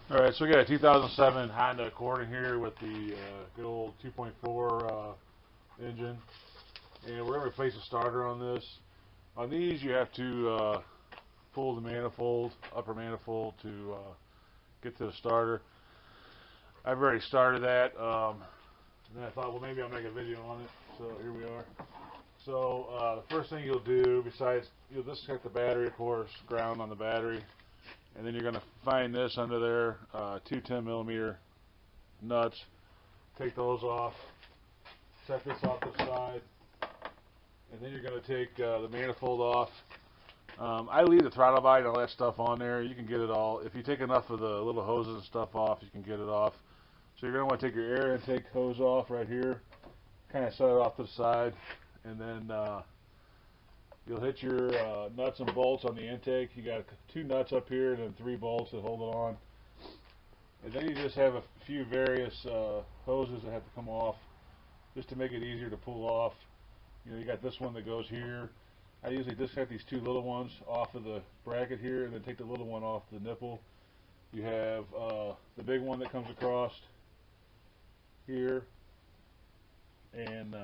Alright, so we got a 2007 Honda Accord in here with the good old 2.4 engine. And we're going to replace the starter on this. On these you have to pull the manifold, upper manifold, to get to the starter. I've already started that. And then I thought, well, maybe I'll make a video on it. So here we are. So the first thing you'll do, besides, you'll disconnect the battery, of course, ground on the battery. And then you're going to find this under there, two 10mm nuts. Take those off. Set this off to the side. And then you're going to take the manifold off. I leave the throttle body and all that stuff on there. You can get it all. If you take enough of the little hoses and stuff off, you can get it off. So you're going to want to take your air intake hose off right here. Kind of set it off to the side. And then you'll hit your nuts and bolts on the intake. You got two nuts up here and then 3 bolts that hold it on. And then you just have a few various hoses that have to come off just to make it easier to pull off. You know, you got this one that goes here. I usually disconnect these 2 little ones off of the bracket here and then take the little one off the nipple. You have the big one that comes across here, and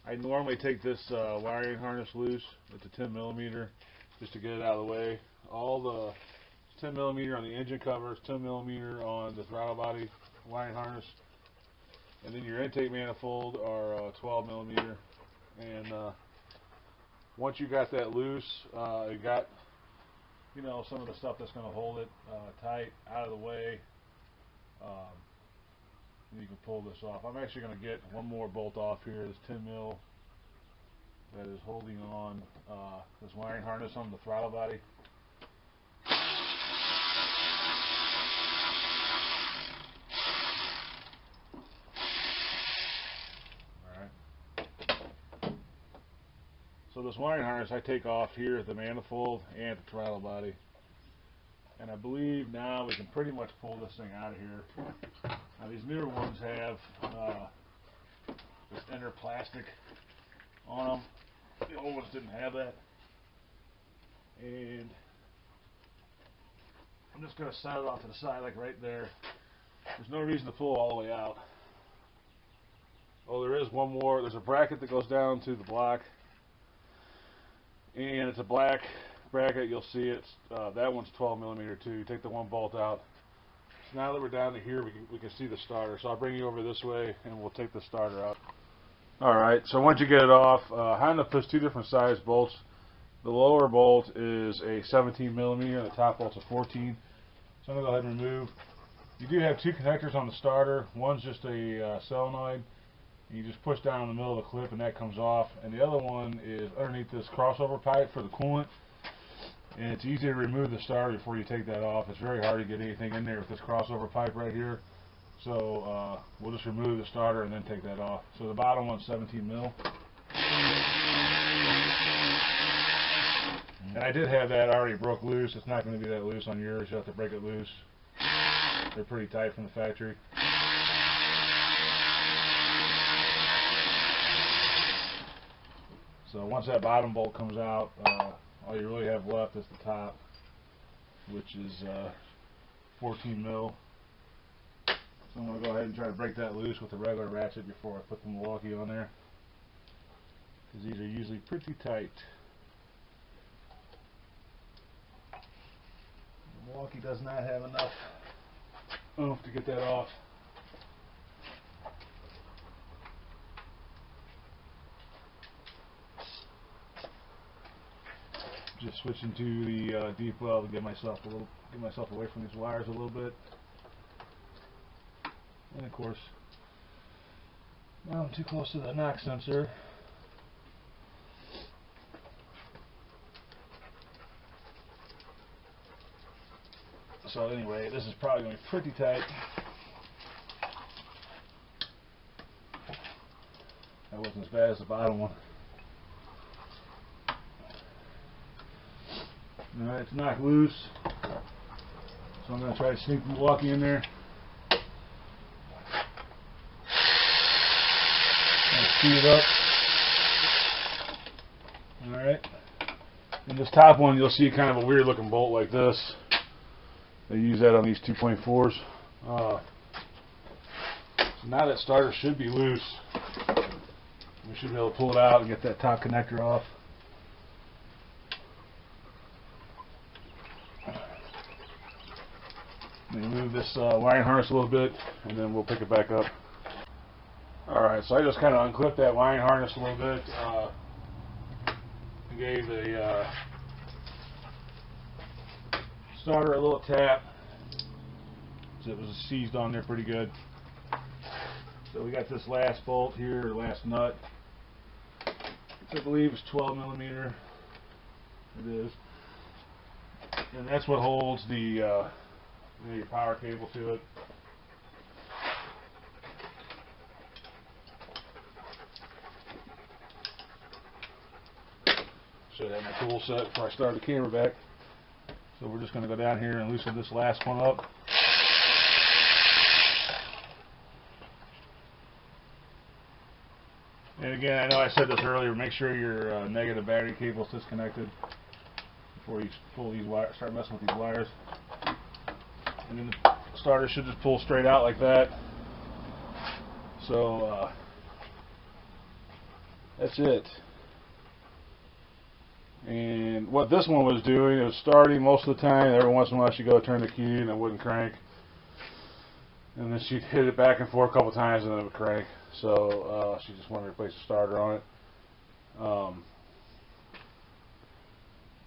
I normally take this wiring harness loose. It's a 10mm just to get it out of the way. All the 10mm on the engine covers, 10mm on the throttle body wiring harness, and then your intake manifold are 12mm. And once you got that loose, you got, you know, some of the stuff that's going to hold it tight out of the way. You can pull this off. I'm actually going to get one more bolt off here. This 10mm that is holding on this wiring harness on the throttle body. Alright. So this wiring harness I take off here at the manifold and the throttle body. And I believe now we can pretty much pull this thing out of here. Now these newer ones have this inner plastic on them. The old ones didn't have that. And I'm just going to set it off to the side, like right there. There's no reason to pull all the way out. Oh, there is one more. There's a bracket that goes down to the block. And it's a black bracket. You'll see it's that one's 12mm too. You take the one bolt out. So now that we're down to here, we can see the starter. So I'll bring you over this way and we'll take the starter out. Alright, so once you get it off, Honda puts 2 different size bolts. The lower bolt is a 17mm and the top bolt's a 14. So I'm going to go ahead and remove. You do have 2 connectors on the starter. One's just a solenoid. You just push down in the middle of the clip and that comes off. And the other one is underneath this crossover pipe for the coolant. And it's easy to remove the starter before you take that off. It's very hard to get anything in there with this crossover pipe right here. So we'll just remove the starter and then take that off. So the bottom one's 17mm. And I did have that already broke loose. It's not going to be that loose on yours. You have to break it loose. They're pretty tight from the factory. So once that bottom bolt comes out, all you really have left is the top, which is 14mm. So I'm going to go ahead and try to break that loose with a regular ratchet before I put the Milwaukee on there, because these are usually pretty tight. The Milwaukee does not have enough oomph to get that off. Just switching to the deep well to get myself away from these wires a little bit. And of course, now I'm too close to the knock sensor. So anyway, this is probably going to be pretty tight. That wasn't as bad as the bottom one. Alright, it's knocked loose. So I'm going to try to sneak the Milwaukee in there. Speed it up. Alright. In this top one, you'll see kind of a weird looking bolt like this. They use that on these 2.4s. So now that starter should be loose. We should be able to pull it out and get that top connector off. Move this wiring harness a little bit, and then we'll pick it back up. Alright, so I just kind of unclipped that wiring harness a little bit. Gave the starter a little tap, so it was seized on there pretty good. So we got this last bolt here, last nut. I believe it's 12 millimeter. It is, and that's what holds the your power cable to it. Should have my tool set before I start the camera back. So we're just going to go down here and loosen this last one up. And again, I know I said this earlier, make sure your negative battery cable is disconnected before you pull these wires, start messing with these wires. And then the starter should just pull straight out like that. So that's it. And what this one was doing, it was starting most of the time. Every once in a while she'd go turn the key and it wouldn't crank. And then she'd hit it back and forth a couple times and then it would crank. So she just wanted to replace the starter on it.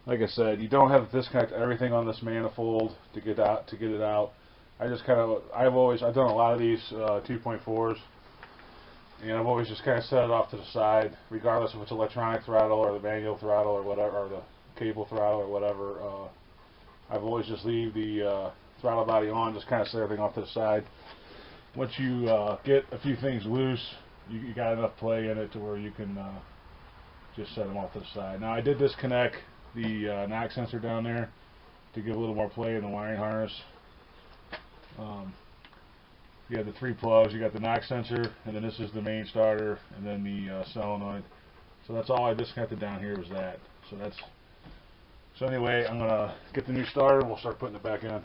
Like I said, you don't have to disconnect everything on this manifold to get it out. I've done a lot of these 2.4s, and I've always just kind of set it off to the side, regardless if it's electronic throttle or the manual throttle or whatever, or the cable throttle or whatever. I've always just leave the throttle body on, just kind of set everything off to the side. Once you get a few things loose, you got enough play in it to where you can just set them off to the side. Now I did disconnect the knock sensor down there to give a little more play in the wiring harness. You have the 3 plugs, you got the knock sensor, and then this is the main starter, and then the solenoid. So that's all I disconnected down here was that. So anyway, I'm gonna get the new starter and we'll start putting it back in.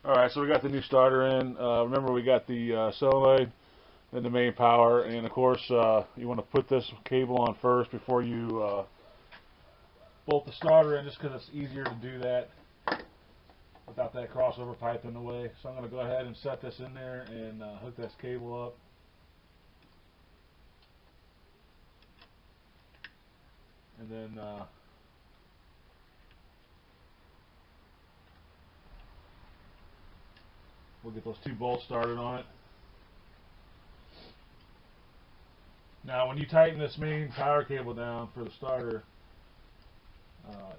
Alright, so we got the new starter in. Remember, we got the solenoid and the main power, and of course you want to put this cable on first before you bolt the starter in, just because it's easier to do that without that crossover pipe in the way. So I'm going to go ahead and set this in there and hook this cable up. And then we'll get those 2 bolts started on it. Now when you tighten this main power cable down for the starter,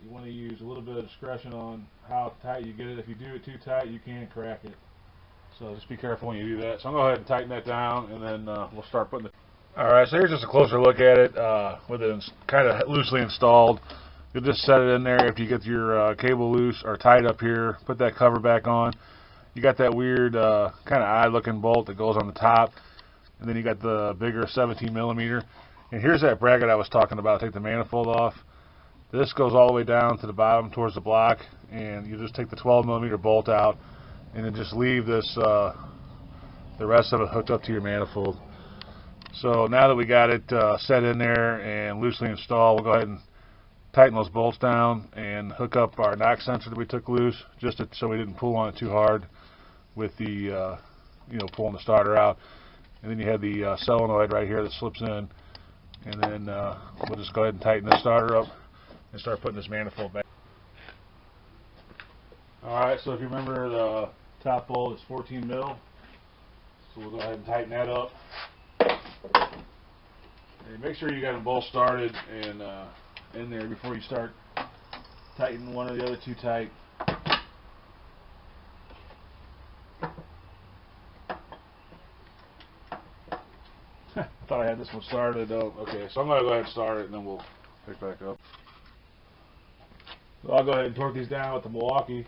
you want to use a little bit of discretion on how tight you get it. If you do it too tight, you can crack it. So just be careful when you do that. So I'm going to go ahead and tighten that down, and then we'll start putting it. Alright, so here's just a closer look at it with it kind of loosely installed. You'll just set it in there after you get your cable loose or tight up here. Put that cover back on. You got that weird kind of odd looking bolt that goes on the top, and then you got the bigger 17 millimeter. And here's that bracket I was talking about. Take the manifold off. This goes all the way down to the bottom towards the block, and you just take the 12 millimeter bolt out and then just leave this the rest of it hooked up to your manifold. So now that we got it set in there and loosely installed, we'll go ahead and tighten those bolts down and hook up our knock sensor that we took loose, just so we didn't pull on it too hard with the pulling the starter out. And then you have the solenoid right here that slips in, and then we'll just go ahead and tighten the starter up and start putting this manifold back. Alright, so if you remember, the top bolt is 14 mil, so we'll go ahead and tighten that up. And make sure you got them both started and in there before you start tightening one or the other too tight. I thought I had this one started. Oh, okay, so I'm going to go ahead and start it and then we'll pick back up. So I'll go ahead and torque these down with the Milwaukee.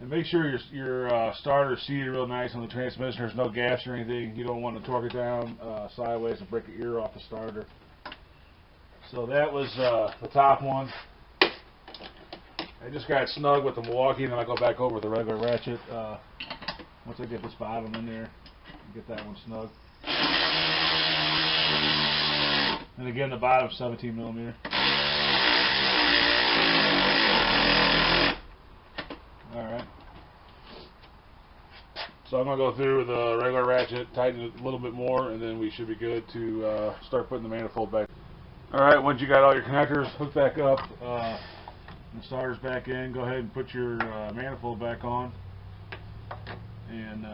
And And make sure your starter is seated real nice on the transmission. There's no gas or anything. You don't want to torque it down sideways and break your ear off the starter. So that was the top one. I just got it snug with the Milwaukee, and then I'll go back over with the regular ratchet once I get this bottom in there and get that one snug. And again, the bottom 17 millimeter. Alright. So I'm going to go through the regular ratchet, tighten it a little bit more, and then we should be good to start putting the manifold back. Alright, once you got all your connectors hooked back up, and the starter's back in, go ahead and put your manifold back on. And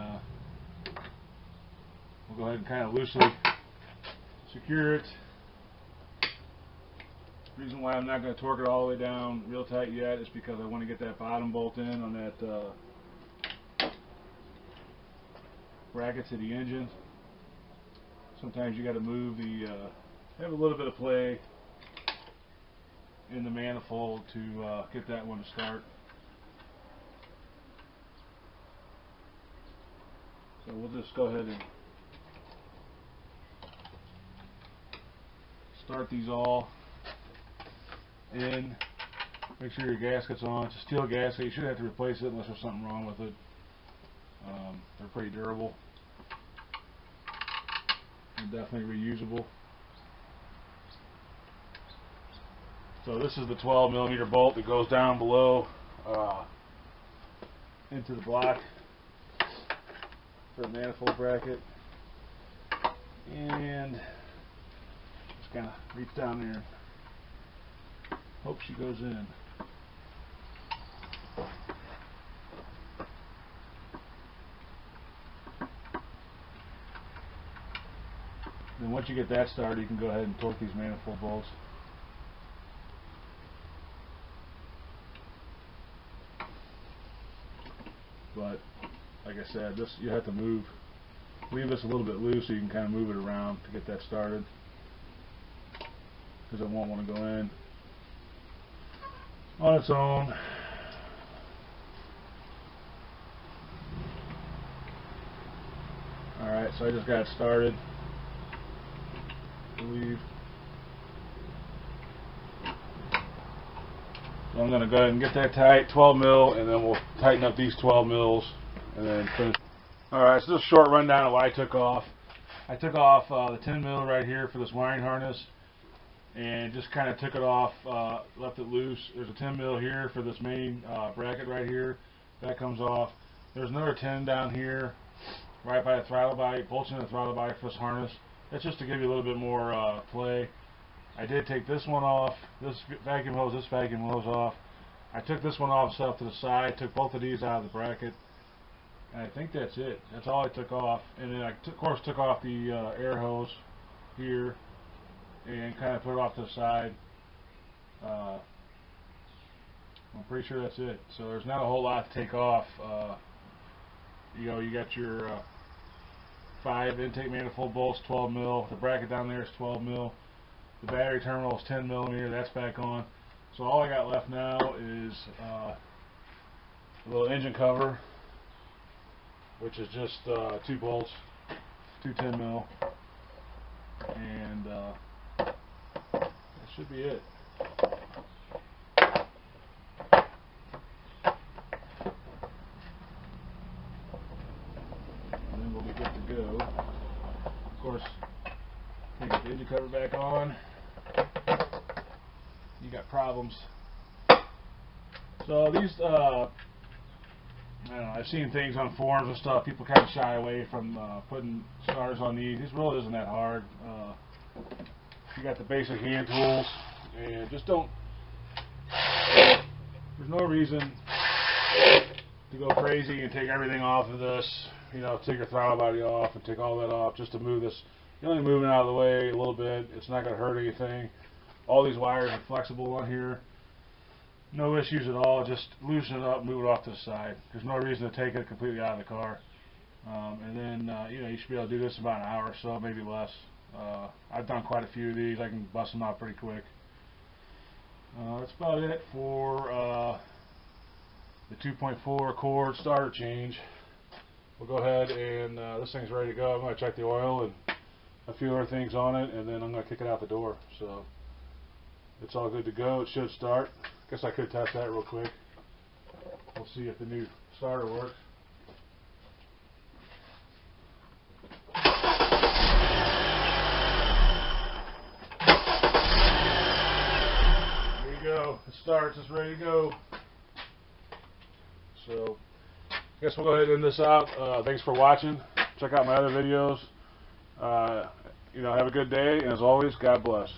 we'll go ahead and kind of loosely secure it. The reason why I'm not going to torque it all the way down real tight yet is because I want to get that bottom bolt in on that bracket to the engine. Sometimes you got to move the have a little bit of play in the manifold to get that one to start. So we'll just go ahead and start these all in. Make sure your gasket's on. It's a steel gasket. You should have to replace it unless there's something wrong with it. They're pretty durable and definitely reusable. So this is the 12 millimeter bolt that goes down below into the block for the manifold bracket, and just kind of reach down there. Hope she goes in. Then once you get that started, you can go ahead and torque these manifold bolts. But like I said, this you have to leave this a little bit loose so you can kind of move it around to get that started, because it won't want to go in on its own. Alright, so I just got it started, I believe. So I'm going to go ahead and get that tight, 12 mil, and then we'll tighten up these 12 mils and then finish. Alright, so just a short rundown of what I took off. I took off the 10 mil right here for this wiring harness, and just kind of took it off, left it loose. There's a 10 mil here for this main bracket right here. That comes off. There's another 10 down here right by the throttle body, bolts in the throttle body for this harness. That's just to give you a little bit more play. I did take this one off, this vacuum hose off. I took this one off, set up to the side, took both of these out of the bracket, and I think that's it. That's all I took off. And then I of course took off the air hose here and kind of put it off to the side. I'm pretty sure that's it. So there's not a whole lot to take off. You know, you got your 5 intake manifold bolts, 12 mil. The bracket down there is 12 mil. The battery terminal is 10 millimeter. That's back on. So all I got left now is a little engine cover, which is just 2 bolts, 2 10 mil, and that should be it. And then we'll be good to go. Of course, get the engine cover back on. You got problems. So these, I don't know, I've seen things on forums and stuff. People kind of shy away from putting starters on these. This really isn't that hard. You got the basic hand tools, and just don't. There's no reason to go crazy and take everything off of this. You know, take your throttle body off and take all that off just to move this. You're only moving out of the way a little bit. It's not going to hurt anything. All these wires are flexible on here. No issues at all. Just loosen it up, move it off to the side. There's no reason to take it completely out of the car. And then you know, you should be able to do this in about an hour or so, maybe less. I've done quite a few of these. I can bust them out pretty quick. That's about it for the 2.4 cord starter change. We'll go ahead and this thing's ready to go. I'm going to check the oil and a few other things on it, and then I'm going to kick it out the door. So it's all good to go. It should start. Guess I could test that real quick. We'll see if the new starter works. There you go. It starts. It's ready to go. So I guess we'll go ahead and end this out. Thanks for watching. Check out my other videos. You know, have a good day, and as always, God bless.